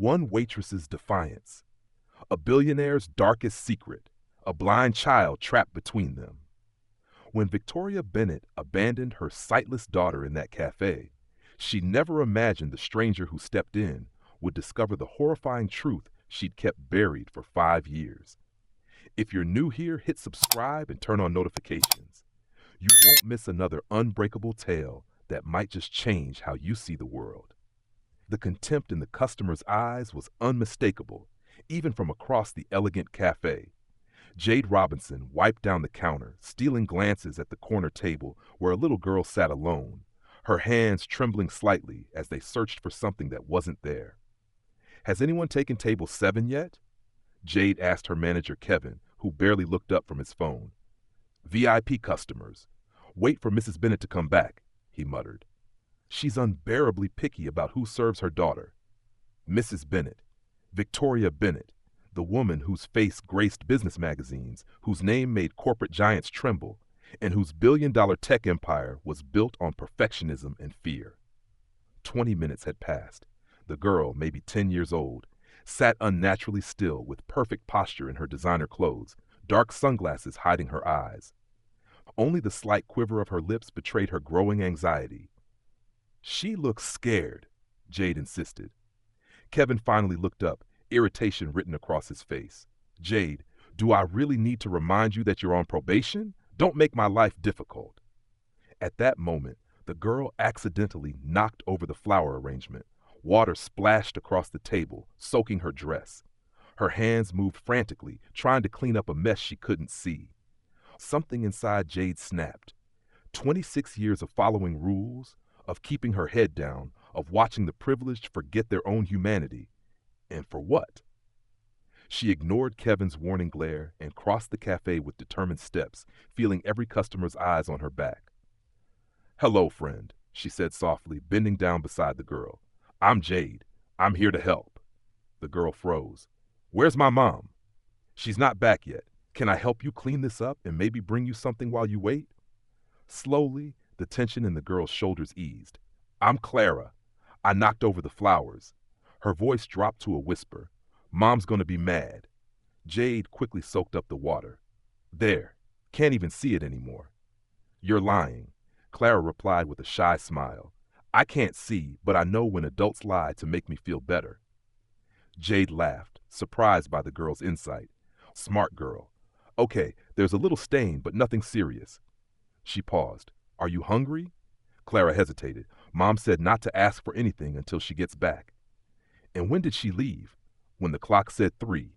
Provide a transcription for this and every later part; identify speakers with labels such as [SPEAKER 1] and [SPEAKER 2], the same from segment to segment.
[SPEAKER 1] One waitress's defiance, a billionaire's darkest secret, a blind child trapped between them. When Victoria Bennett abandoned her sightless daughter in that cafe, she never imagined the stranger who stepped in would discover the horrifying truth she'd kept buried for 5 years. If you're new here, hit subscribe and turn on notifications. You won't miss another unbreakable tale that might just change how you see the world. The contempt in the customer's eyes was unmistakable, even from across the elegant cafe. Jade Robinson wiped down the counter, stealing glances at the corner table where a little girl sat alone, her hands trembling slightly as they searched for something that wasn't there. "Has anyone taken table 7 yet?" Jade asked her manager Kevin, who barely looked up from his phone. "VIP customers. Wait for Mrs. Bennett to come back," he muttered. "She's unbearably picky about who serves her daughter." Mrs. Bennett, Victoria Bennett, the woman whose face graced business magazines, whose name made corporate giants tremble, and whose billion-dollar tech empire was built on perfectionism and fear. 20 minutes had passed. The girl, maybe 10 years old, sat unnaturally still with perfect posture in her designer clothes, dark sunglasses hiding her eyes. Only the slight quiver of her lips betrayed her growing anxiety. "She looks scared," Jade insisted. Kevin finally looked up, irritation written across his face. "Jade, do I really need to remind you that you're on probation? Don't make my life difficult." At that moment, the girl accidentally knocked over the flower arrangement. Water splashed across the table, soaking her dress. Her hands moved frantically, trying to clean up a mess she couldn't see. Something inside Jade snapped. 26 years of following rules, of keeping her head down, of watching the privileged forget their own humanity. And for what? She ignored Kevin's warning glare and crossed the cafe with determined steps, feeling every customer's eyes on her back. "Hello, friend," she said softly, bending down beside the girl. "I'm Jade. I'm here to help." The girl froze. "Where's my mom?" "She's not back yet. Can I help you clean this up and maybe bring you something while you wait?" Slowly, the tension in the girl's shoulders eased. "I'm Clara. I knocked over the flowers." Her voice dropped to a whisper. "Mom's gonna be mad." Jade quickly soaked up the water. "There. Can't even see it anymore." "You're lying," Clara replied with a shy smile. "I can't see, but I know when adults lie to make me feel better." Jade laughed, surprised by the girl's insight. "Smart girl. Okay, there's a little stain, but nothing serious." She paused. "Are you hungry?" Clara hesitated. "Mom said not to ask for anything until she gets back." "And when did she leave?" "When the clock said 3.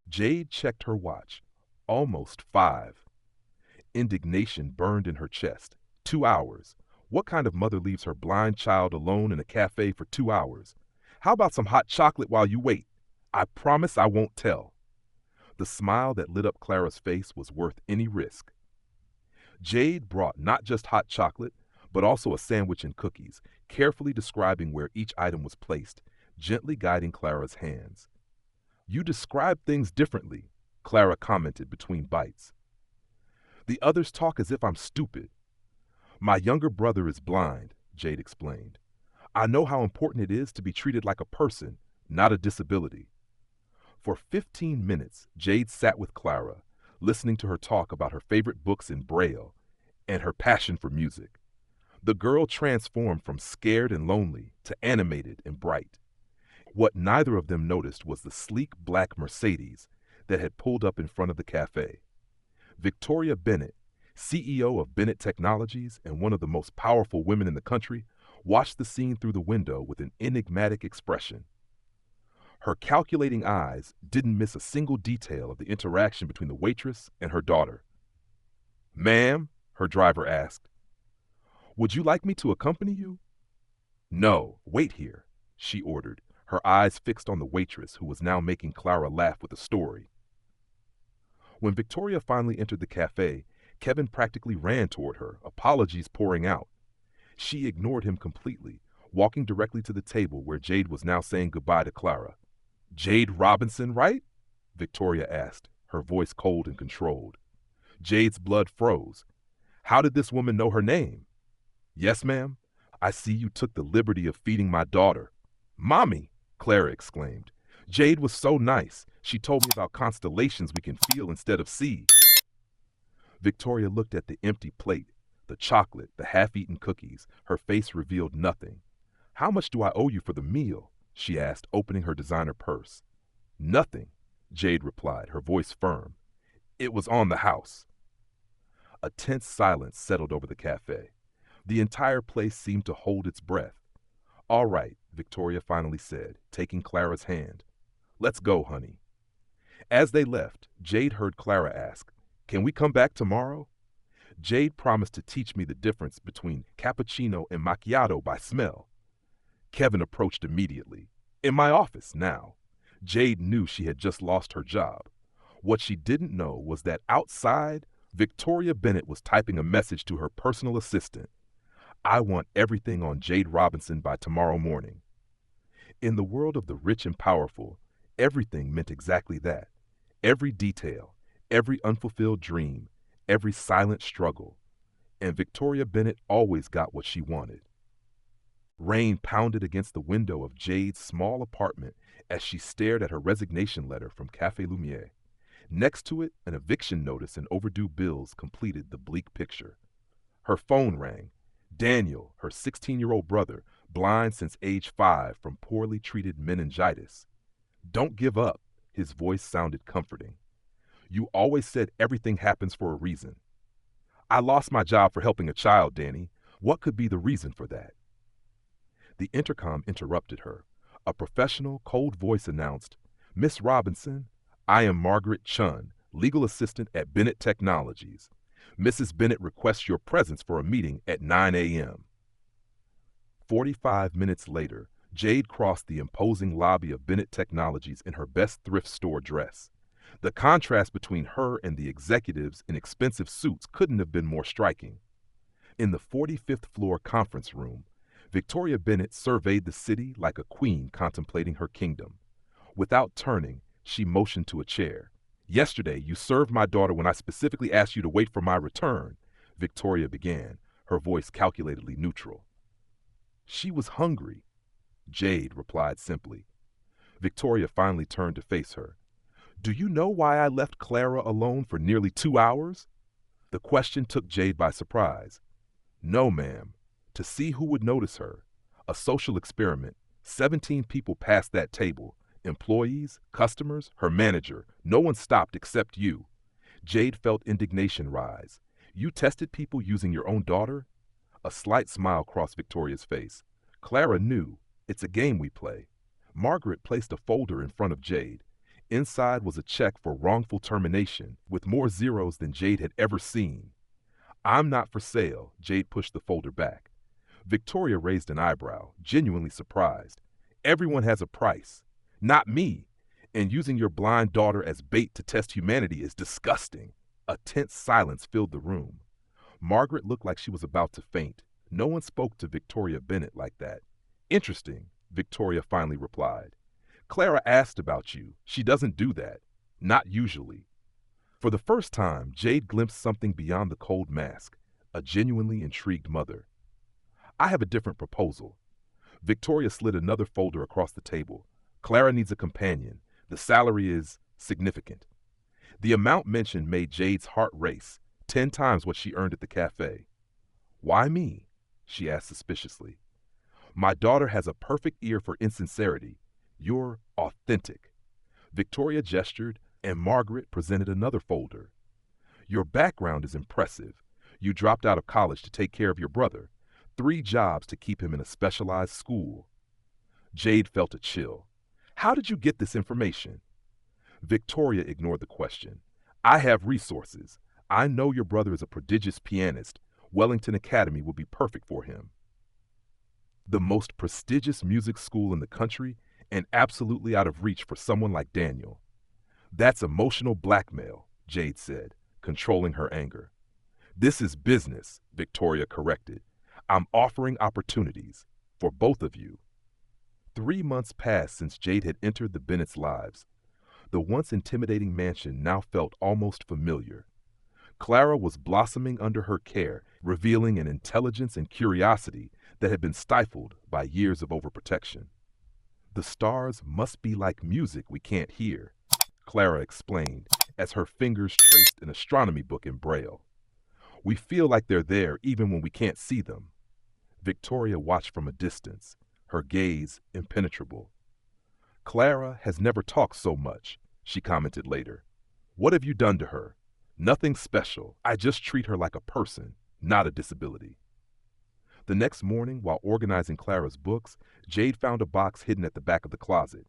[SPEAKER 1] Jade checked her watch. Almost 5. Indignation burned in her chest. 2 hours. What kind of mother leaves her blind child alone in a cafe for 2 hours? "How about some hot chocolate while you wait? I promise I won't tell." The smile that lit up Clara's face was worth any risk. Jade brought not just hot chocolate, but also a sandwich and cookies, carefully describing where each item was placed, gently guiding Clara's hands. "You describe things differently," Clara commented between bites. "The others talk as if I'm stupid." "My younger brother is blind," Jade explained. "I know how important it is to be treated like a person, not a disability." For 15 minutes, Jade sat with Clara, listening to her talk about her favorite books in Braille and her passion for music. The girl transformed from scared and lonely to animated and bright. What neither of them noticed was the sleek black Mercedes that had pulled up in front of the cafe. Victoria Bennett, CEO of Bennett Technologies and one of the most powerful women in the country, watched the scene through the window with an enigmatic expression. Her calculating eyes didn't miss a single detail of the interaction between the waitress and her daughter. "Ma'am," her driver asked, "would you like me to accompany you?" "No, wait here," she ordered, her eyes fixed on the waitress who was now making Clara laugh with a story. When Victoria finally entered the cafe, Kevin practically ran toward her, apologies pouring out. She ignored him completely, walking directly to the table where Jade was now saying goodbye to Clara. "Jade Robinson, right?" Victoria asked, her voice cold and controlled. Jade's blood froze. "How did this woman know her name?" "Yes, ma'am. I see you took the liberty of feeding my daughter." "Mommy!" Clara exclaimed. "Jade was so nice. She told me about constellations we can feel instead of see." Victoria looked at the empty plate, the chocolate, the half-eaten cookies. Her face revealed nothing. "How much do I owe you for the meal?" she asked, opening her designer purse. "Nothing," Jade replied, her voice firm. "It was on the house." A tense silence settled over the cafe. The entire place seemed to hold its breath. "All right," Victoria finally said, taking Clara's hand. "Let's go, honey." As they left, Jade heard Clara ask, "Can we come back tomorrow?" Jade promised to teach me the difference between cappuccino and macchiato by smell. Kevin approached immediately. "In my office now." Jade knew she had just lost her job. What she didn't know was that outside, Victoria Bennett was typing a message to her personal assistant. "I want everything on Jade Robinson by tomorrow morning." In the world of the rich and powerful, everything meant exactly that. Every detail, every unfulfilled dream, every silent struggle. And Victoria Bennett always got what she wanted. Rain pounded against the window of Jade's small apartment as she stared at her resignation letter from Café Lumière. Next to it, an eviction notice and overdue bills completed the bleak picture. Her phone rang. Daniel, her 16-year-old brother, blind since age 5 from poorly treated meningitis. "Don't give up," his voice sounded comforting. "You always said everything happens for a reason." "I lost my job for helping a child, Danny. What could be the reason for that?" The intercom interrupted her. A professional, cold voice announced, "Miss Robinson, I am Margaret Chun, legal assistant at Bennett Technologies. Mrs. Bennett requests your presence for a meeting at 9 a.m. 45 minutes later, Jade crossed the imposing lobby of Bennett Technologies in her best thrift store dress. The contrast between her and the executives in expensive suits couldn't have been more striking. In the 45th floor conference room, Victoria Bennett surveyed the city like a queen contemplating her kingdom. Without turning, she motioned to a chair. "Yesterday, you served my daughter when I specifically asked you to wait for my return," Victoria began, her voice calculatedly neutral. "She was hungry," Jade replied simply. Victoria finally turned to face her. "Do you know why I left Clara alone for nearly 2 hours?" The question took Jade by surprise. "No, ma'am. To see who would notice her. A social experiment. 17 people passed that table. Employees, customers, her manager. No one stopped except you." Jade felt indignation rise. "You tested people using your own daughter?" A slight smile crossed Victoria's face. Clara knew. "It's a game we play." Margaret placed a folder in front of Jade. Inside was a check for wrongful termination, with more zeros than Jade had ever seen. "I'm not for sale," Jade pushed the folder back. Victoria raised an eyebrow, genuinely surprised. "Everyone has a price. Not me. And using your blind daughter as bait to test humanity is disgusting." A tense silence filled the room. Margaret looked like she was about to faint. No one spoke to Victoria Bennett like that. "Interesting," Victoria finally replied. "Clara asked about you. She doesn't do that. Not usually." For the first time, Jade glimpsed something beyond the cold mask, a genuinely intrigued mother. "I have a different proposal." Victoria slid another folder across the table. "Clara needs a companion. The salary is significant." The amount mentioned made Jade's heart race, 10 times what she earned at the cafe. "Why me?" she asked suspiciously. "My daughter has a perfect ear for insincerity. You're authentic." Victoria gestured, and Margaret presented another folder. "Your background is impressive. You dropped out of college to take care of your brother. 3 jobs to keep him in a specialized school." Jade felt a chill. "How did you get this information?" Victoria ignored the question. "I have resources. I know your brother is a prodigious pianist. Wellington Academy would be perfect for him." The most prestigious music school in the country, and absolutely out of reach for someone like Daniel. "That's emotional blackmail," Jade said, controlling her anger. "This is business," Victoria corrected. "I'm offering opportunities for both of you." 3 months passed since Jade had entered the Bennett's lives. The once intimidating mansion now felt almost familiar. Clara was blossoming under her care, revealing an intelligence and curiosity that had been stifled by years of overprotection. The stars must be like music we can't hear, Clara explained as her fingers traced an astronomy book in Braille. We feel like they're there even when we can't see them. Victoria watched from a distance, her gaze impenetrable. Clara has never talked so much, she commented later. What have you done to her? Nothing special. I just treat her like a person, not a disability. The next morning, while organizing Clara's books, Jade found a box hidden at the back of the closet.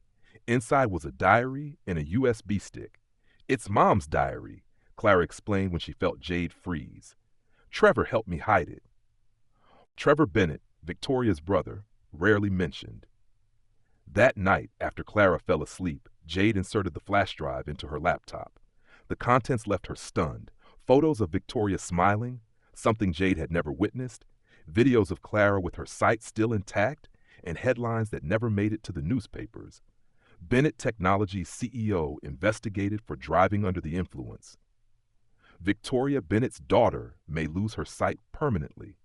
[SPEAKER 1] Inside was a diary and a USB stick. It's Mom's diary, Clara explained when she felt Jade freeze. Trevor helped me hide it. Trevor Bennett, Victoria's brother, rarely mentioned. That night, after Clara fell asleep, Jade inserted the flash drive into her laptop. The contents left her stunned. Photos of Victoria smiling, something Jade had never witnessed, videos of Clara with her sight still intact, and headlines that never made it to the newspapers. Bennett Technologies CEO investigated for driving under the influence. Victoria Bennett's daughter may lose her sight permanently.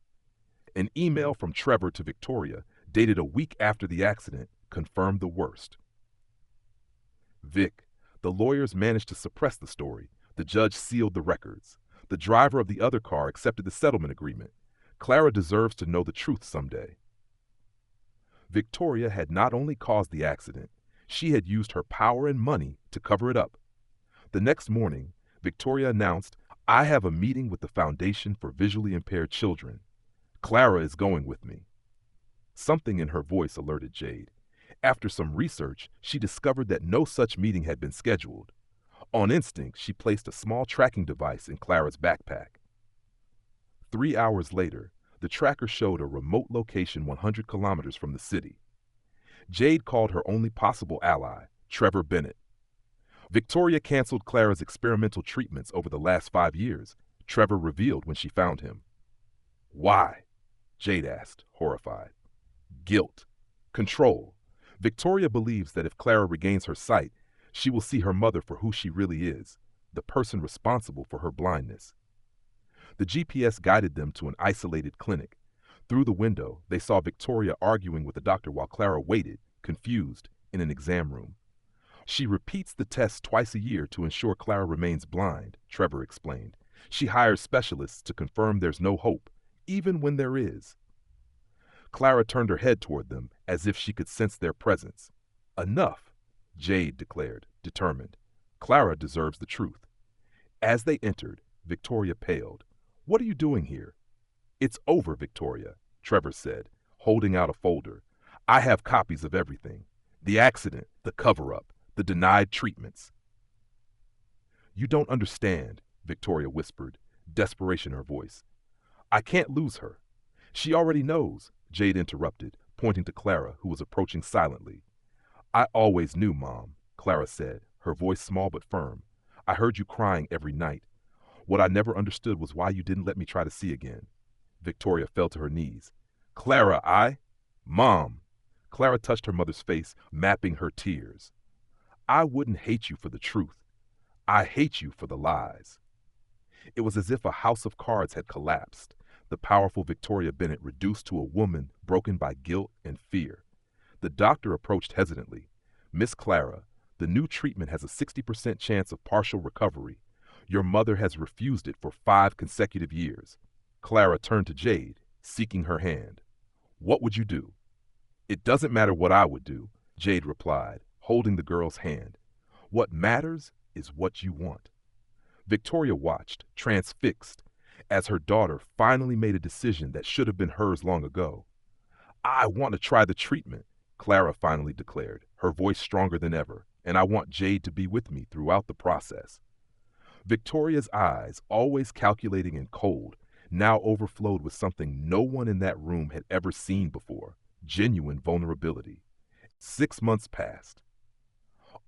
[SPEAKER 1] An email from Trevor to Victoria, dated a week after the accident, confirmed the worst. Vic, the lawyers managed to suppress the story. The judge sealed the records. The driver of the other car accepted the settlement agreement. Clara deserves to know the truth someday. Victoria had not only caused the accident, she had used her power and money to cover it up. The next morning, Victoria announced, I have a meeting with the Foundation for Visually Impaired Children. Clara is going with me. Something in her voice alerted Jade. After some research, she discovered that no such meeting had been scheduled. On instinct, she placed a small tracking device in Clara's backpack. 3 hours later, the tracker showed a remote location 100 kilometers from the city. Jade called her only possible ally, Trevor Bennett. Victoria canceled Clara's experimental treatments over the last 5 years, Trevor revealed when she found him. Why? Jade asked, horrified. Guilt. Control. Victoria believes that if Clara regains her sight, she will see her mother for who she really is, the person responsible for her blindness. The GPS guided them to an isolated clinic. Through the window, they saw Victoria arguing with the doctor while Clara waited, confused, in an exam room. She repeats the test twice a year to ensure Clara remains blind, Trevor explained. She hires specialists to confirm there's no hope, even when there is. Clara turned her head toward them as if she could sense their presence. Enough, Jade declared, determined. Clara deserves the truth. As they entered, Victoria paled. What are you doing here? It's over, Victoria, Trevor said, holding out a folder. I have copies of everything. The accident, the cover-up, the denied treatments. You don't understand, Victoria whispered, desperation in her voice. I can't lose her. She already knows, Jade interrupted, pointing to Clara, who was approaching silently. I always knew, Mom, Clara said, her voice small but firm. I heard you crying every night. What I never understood was why you didn't let me try to see again. Victoria fell to her knees. Clara, Mom! Clara touched her mother's face, mapping her tears. I wouldn't hate you for the truth. I hate you for the lies. It was as if a house of cards had collapsed, the powerful Victoria Bennett reduced to a woman broken by guilt and fear. The doctor approached hesitantly. Miss Clara, the new treatment has a 60% chance of partial recovery. Your mother has refused it for 5 consecutive years. Clara turned to Jade, seeking her hand. What would you do? It doesn't matter what I would do, Jade replied, holding the girl's hand. What matters is what you want. Victoria watched, transfixed, as her daughter finally made a decision that should have been hers long ago. I want to try the treatment, Clara finally declared, her voice stronger than ever, and I want Jade to be with me throughout the process. Victoria's eyes, always calculating and cold, now overflowed with something no one in that room had ever seen before, genuine vulnerability. 6 months passed.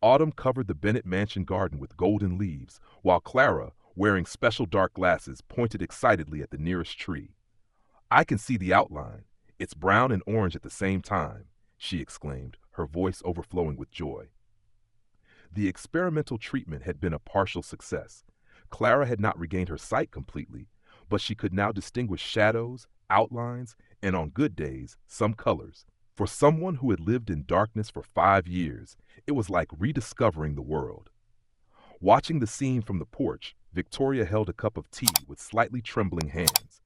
[SPEAKER 1] Autumn covered the Bennett mansion garden with golden leaves, while Clara, wearing special dark glasses, pointed excitedly at the nearest tree. I can see the outline. It's brown and orange at the same time, she exclaimed, her voice overflowing with joy. The experimental treatment had been a partial success. Clara had not regained her sight completely, but she could now distinguish shadows, outlines, and on good days, some colors. For someone who had lived in darkness for 5 years, it was like rediscovering the world. Watching the scene from the porch, Victoria held a cup of tea with slightly trembling hands.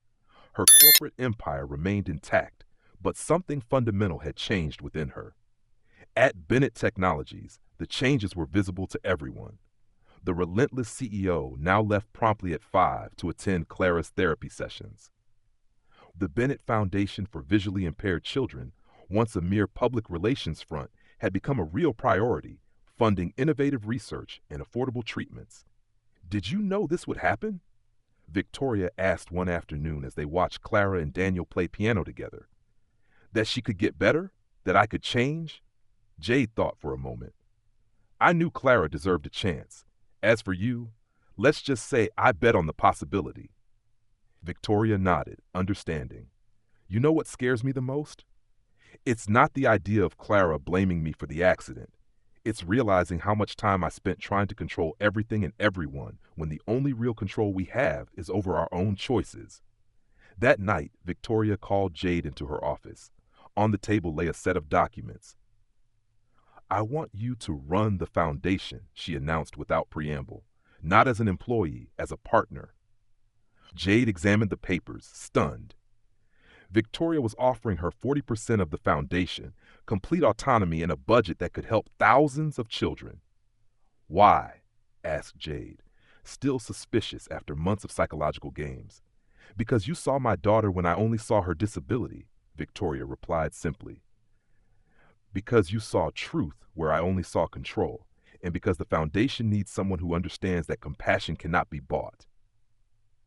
[SPEAKER 1] Her corporate empire remained intact, but something fundamental had changed within her. At Bennett Technologies, the changes were visible to everyone. The relentless CEO now left promptly at 5 to attend Clara's therapy sessions. The Bennett Foundation for Visually Impaired Children, once a mere public relations front, had become a real priority, funding innovative research and affordable treatments. "Did you know this would happen?" Victoria asked one afternoon as they watched Clara and Daniel play piano together. "That she could get better? That I could change?" Jade thought for a moment. "I knew Clara deserved a chance. As for you, let's just say I bet on the possibility." Victoria nodded, understanding. "You know what scares me the most? It's not the idea of Clara blaming me for the accident. It's realizing how much time I spent trying to control everything and everyone when the only real control we have is over our own choices." That night, Victoria called Jade into her office. On the table lay a set of documents. "I want you to run the foundation," she announced without preamble. "Not as an employee, as a partner." Jade examined the papers, stunned. Victoria was offering her 40% of the foundation, complete autonomy, and a budget that could help thousands of children. "Why?" asked Jade, still suspicious after months of psychological games. "Because you saw my daughter when I only saw her disability," Victoria replied simply. "Because you saw truth where I only saw control, and because the foundation needs someone who understands that compassion cannot be bought."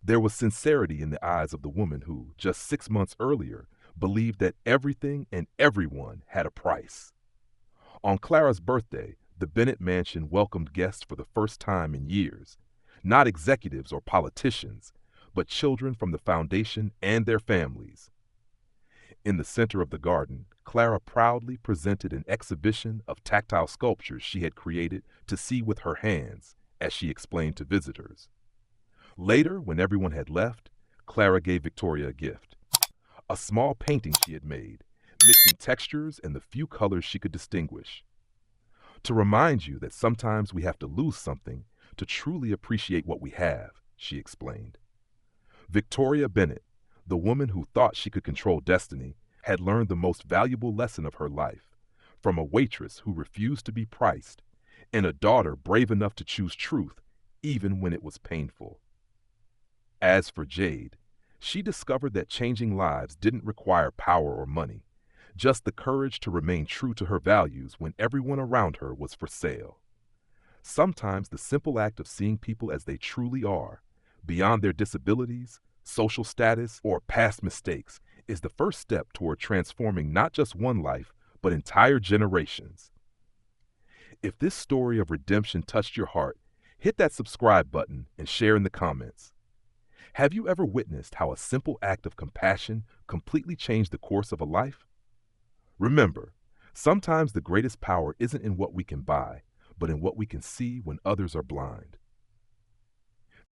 [SPEAKER 1] There was sincerity in the eyes of the woman who, just 6 months earlier, believed that everything and everyone had a price. On Clara's birthday, the Bennett mansion welcomed guests for the first time in years. Not executives or politicians, but children from the foundation and their families. In the center of the garden, Clara proudly presented an exhibition of tactile sculptures she had created to see with her hands, as she explained to visitors. Later, when everyone had left, Clara gave Victoria a gift. A small painting she had made, mixing textures and the few colors she could distinguish. "To remind you that sometimes we have to lose something to truly appreciate what we have," she explained. Victoria Bennett, the woman who thought she could control destiny, had learned the most valuable lesson of her life, from a waitress who refused to be priced, and a daughter brave enough to choose truth even when it was painful. As for Jade, she discovered that changing lives didn't require power or money, just the courage to remain true to her values when everyone around her was for sale. Sometimes the simple act of seeing people as they truly are, beyond their disabilities, social status, or past mistakes, is the first step toward transforming not just one life, but entire generations. If this story of redemption touched your heart, hit that subscribe button and share in the comments. Have you ever witnessed how a simple act of compassion completely changed the course of a life? Remember, sometimes the greatest power isn't in what we can buy, but in what we can see when others are blind.